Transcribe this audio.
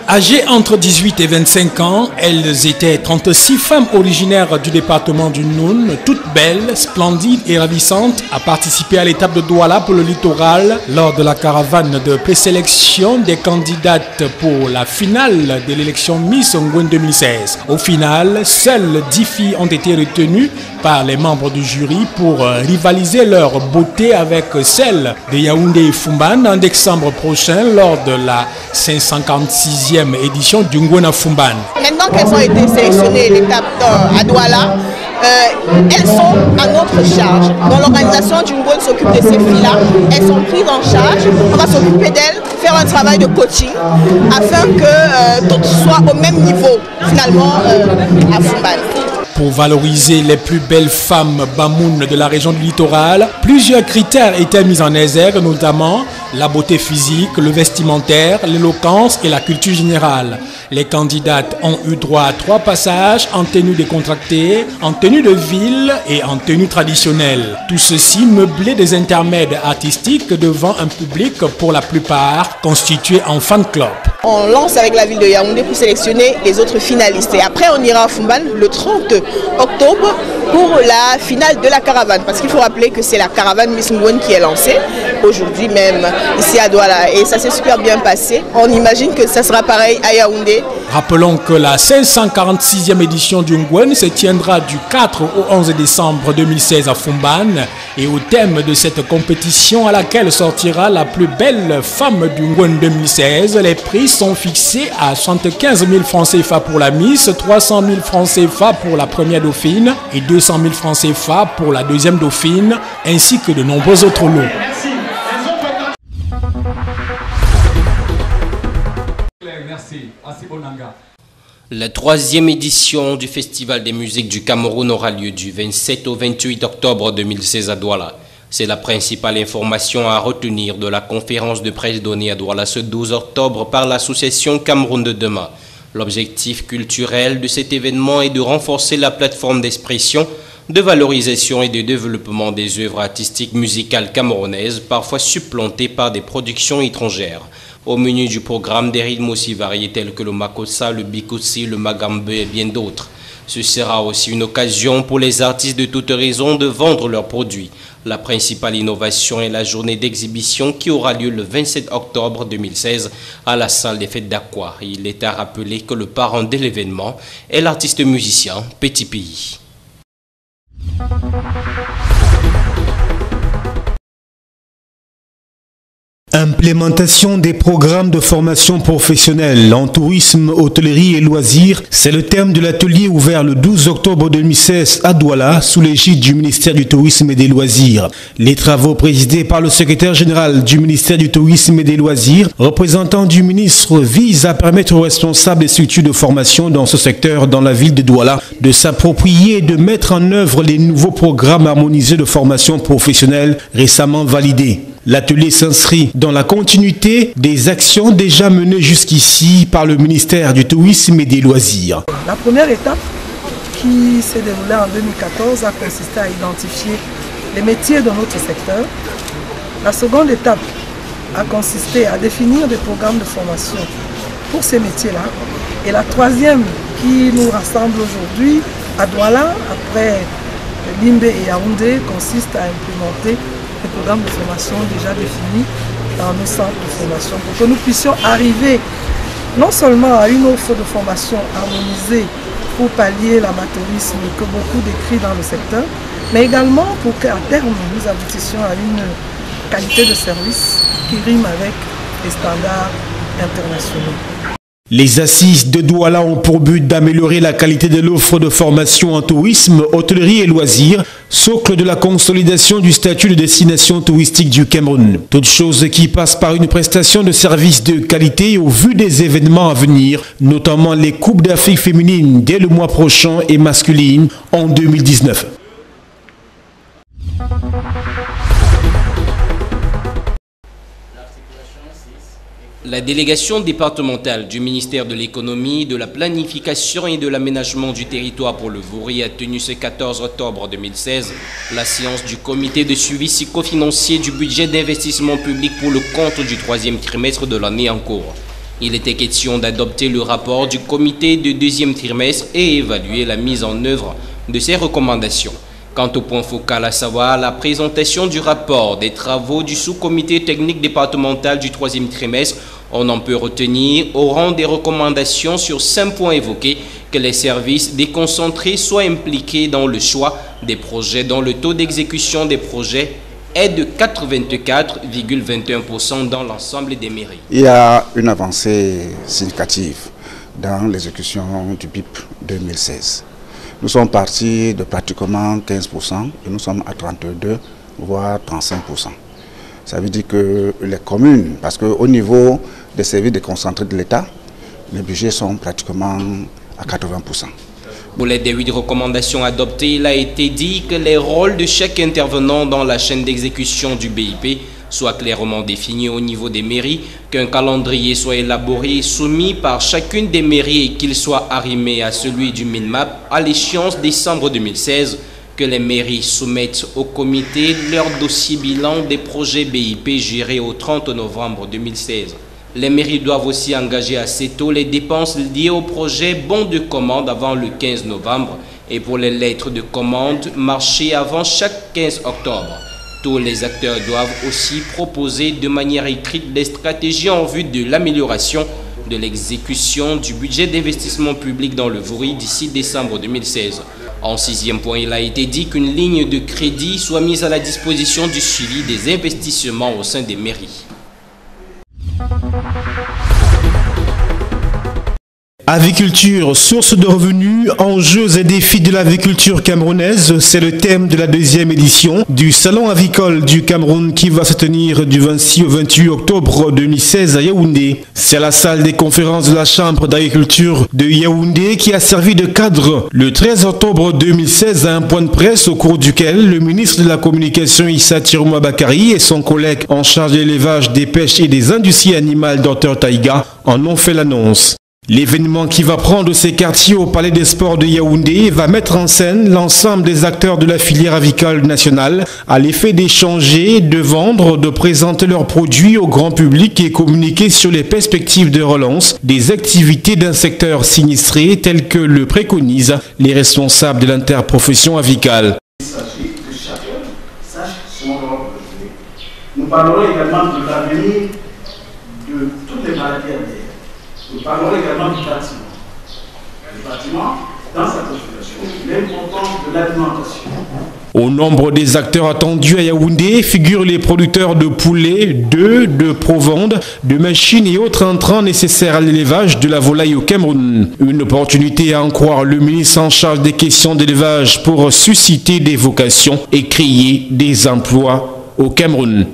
Âgées entre 18 et 25 ans, elles étaient 36 femmes originaires du département du Noun, toutes belles, splendides et ravissantes, à participer à l'étape de Douala pour le littoral lors de la caravane de présélection des candidates pour la finale de l'élection Miss Ongwen 2016. Au final, seules 10 filles ont été retenues par les membres du jury pour rivaliser leur beauté avec celle de Yaoundé et Fumban en décembre prochain lors de la 546e édition du Ngwena Fumban. Maintenant qu'elles ont été sélectionnées l'étape à Douala, elles sont à notre charge. Dans l'organisation du Ngwen s'occupe de ces filles-là. Elles sont prises en charge. On va s'occuper d'elles, faire un travail de coaching afin que toutes soient au même niveau finalement à Fumban. Pour valoriser les plus belles femmes Bamoun de la région du littoral, plusieurs critères étaient mis en exergue, notamment la beauté physique, le vestimentaire, l'éloquence et la culture générale. Les candidates ont eu droit à 3 passages en tenue décontractée, en tenue de ville et en tenue traditionnelle. Tout ceci meublé des intermèdes artistiques devant un public pour la plupart constitué en fan club. On lance avec la ville de Yaoundé pour sélectionner les autres finalistes. Et après, on ira à Fumban le 30 octobre pour la finale de la caravane. Parce qu'il faut rappeler que c'est la caravane Miss Ngwen qui est lancée aujourd'hui même ici à Douala. Et ça s'est super bien passé. On imagine que ça sera pareil à Yaoundé. Rappelons que la 546e édition du Ngwen se tiendra du 4 au 11 décembre 2016 à Fumban. Et au thème de cette compétition à laquelle sortira la plus belle femme du Ngwen 2016, les prix sont fixés à 75 000 francs CFA pour la Miss, 300 000 francs CFA pour la première dauphine et 200 000 francs CFA pour la deuxième dauphine, ainsi que de nombreux autres lots. La 3e édition du Festival des musiques du Cameroun aura lieu du 27 au 28 octobre 2016 à Douala. C'est la principale information à retenir de la conférence de presse donnée à Douala ce 12 octobre par l'association Cameroun de demain. L'objectif culturel de cet événement est de renforcer la plateforme d'expression, de valorisation et de développement des œuvres artistiques musicales camerounaises, parfois supplantées par des productions étrangères. Au menu du programme, des rythmes aussi variés tels que le makossa, le bikotsi, le magambe et bien d'autres. Ce sera aussi une occasion pour les artistes de toute raison de vendre leurs produits. La principale innovation est la journée d'exhibition qui aura lieu le 27 octobre 2016 à la salle des fêtes d'Aqua. Il est à rappeler que le parrain de l'événement est l'artiste musicien Petit Pays. Implémentation des programmes de formation professionnelle en tourisme, hôtellerie et loisirs, c'est le thème de l'atelier ouvert le 12 octobre 2016 à Douala sous l'égide du ministère du Tourisme et des Loisirs. Les travaux présidés par le secrétaire général du ministère du Tourisme et des Loisirs, représentant du ministre, visent à permettre aux responsables des structures de formation dans ce secteur dans la ville de Douala de s'approprier et de mettre en œuvre les nouveaux programmes harmonisés de formation professionnelle récemment validés. L'atelier s'inscrit dans la continuité des actions déjà menées jusqu'ici par le ministère du Tourisme et des Loisirs. La première étape qui s'est déroulée en 2014 a consisté à identifier les métiers de notre secteur. La seconde étape a consisté à définir des programmes de formation pour ces métiers-là. Et la troisième qui nous rassemble aujourd'hui à Douala, après Limbe et Yaoundé, consiste à implémenter des programmes de formation déjà définis dans nos centres de formation pour que nous puissions arriver non seulement à une offre de formation harmonisée pour pallier l'amateurisme que beaucoup décrit dans le secteur, mais également pour qu'à terme nous aboutissions à une qualité de service qui rime avec les standards internationaux. Les assises de Douala ont pour but d'améliorer la qualité de l'offre de formation en tourisme, hôtellerie et loisirs, socle de la consolidation du statut de destination touristique du Cameroun. Toute chose qui passe par une prestation de services de qualité au vu des événements à venir, notamment les Coupes d'Afrique féminines dès le mois prochain et masculines en 2019. La délégation départementale du ministère de l'économie, de la planification et de l'aménagement du territoire pour le Vouri a tenu ce 14 octobre 2016 la séance du comité de suivi psychofinancier du budget d'investissement public pour le compte du troisième trimestre de l'année en cours. Il était question d'adopter le rapport du comité de deuxième trimestre et évaluer la mise en œuvre de ses recommandations. Quant au point focal, à savoir la présentation du rapport des travaux du sous-comité technique départemental du troisième trimestre, on en peut retenir, au rang des recommandations sur 5 points évoqués, que les services déconcentrés soient impliqués dans le choix des projets dont le taux d'exécution des projets est de 84,21% dans l'ensemble des mairies. Il y a une avancée significative dans l'exécution du BIP 2016. Nous sommes partis de pratiquement 15% et nous sommes à 32, voire 35%. Ça veut dire que les communes, parce qu'au niveau des services déconcentrés de l'État, les budgets sont pratiquement à 80%. Pour les 8 recommandations adoptées, il a été dit que les rôles de chaque intervenant dans la chaîne d'exécution du BIP soient clairement définis au niveau des mairies, qu'un calendrier soit élaboré et soumis par chacune des mairies et qu'il soit arrimé à celui du MINMAP à l'échéance décembre 2016, que les mairies soumettent au comité leur dossier bilan des projets BIP gérés au 30 novembre 2016. Les mairies doivent aussi engager assez tôt les dépenses liées au projet bon de commande avant le 15 novembre et pour les lettres de commande marcher avant chaque 15 octobre. Tous les acteurs doivent aussi proposer de manière écrite des stratégies en vue de l'amélioration de l'exécution du budget d'investissement public dans le Vouri d'ici décembre 2016. En 6e point, il a été dit qu'une ligne de crédit soit mise à la disposition du suivi des investissements au sein des mairies. Aviculture, source de revenus, enjeux et défis de l'aviculture camerounaise, c'est le thème de la 2e édition du Salon avicole du Cameroun qui va se tenir du 26 au 28 octobre 2016 à Yaoundé. C'est la salle des conférences de la Chambre d'agriculture de Yaoundé qui a servi de cadre le 13 octobre 2016 à un point de presse au cours duquel le ministre de la Communication Issa Tirouma Bakari et son collègue en charge de l'élevage, des pêches et des industries animales Dr Taïga en ont fait l'annonce. L'événement qui va prendre ses quartiers au Palais des Sports de Yaoundé va mettre en scène l'ensemble des acteurs de la filière avicole nationale à l'effet d'échanger, de vendre, de présenter leurs produits au grand public et communiquer sur les perspectives de relance des activités d'un secteur sinistré tel que le préconisent les responsables de l'interprofession avicale. Il s'agit que chacun sache son rôle. Nous parlerons également de l'avenir de toutes les maladies aviaires. Nous parlerons également du bâtiment. Le bâtiment, dans sa configuration, l'importance de l'alimentation. Au nombre des acteurs attendus à Yaoundé figurent les producteurs de poulets, d'œufs, de provende, de machines et autres intrants nécessaires à l'élevage de la volaille au Cameroun. Une opportunité à en croire le ministre en charge des questions d'élevage pour susciter des vocations et créer des emplois au Cameroun.